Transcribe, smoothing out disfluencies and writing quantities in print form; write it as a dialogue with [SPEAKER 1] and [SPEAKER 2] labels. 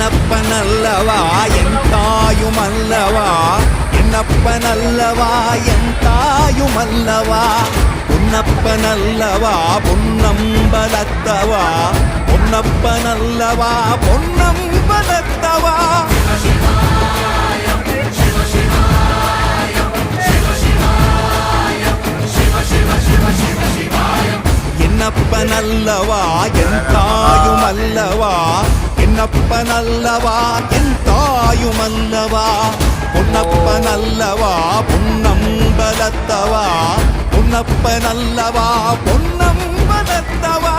[SPEAKER 1] என்னப்பனல்லவா என் தாயுமல்லவா, என்னப்பனல்லவா என் தாயுமல்லவா, பொன்னப்பனல்லவா பொன்னம்பலத்தவா, பொன்னப்பனல்லவா பொன்னம்பலத்தவா. என்னப்பனல்லவா என் தாயுமல்லவா, என்னப்பனல்லவா என் தாயுமல்லவா, பொன்னப்பனல்லவா பொன்னம்பலத்தவா, பொன்னப்பனல்லவா பொன்னம்பலத்தவா.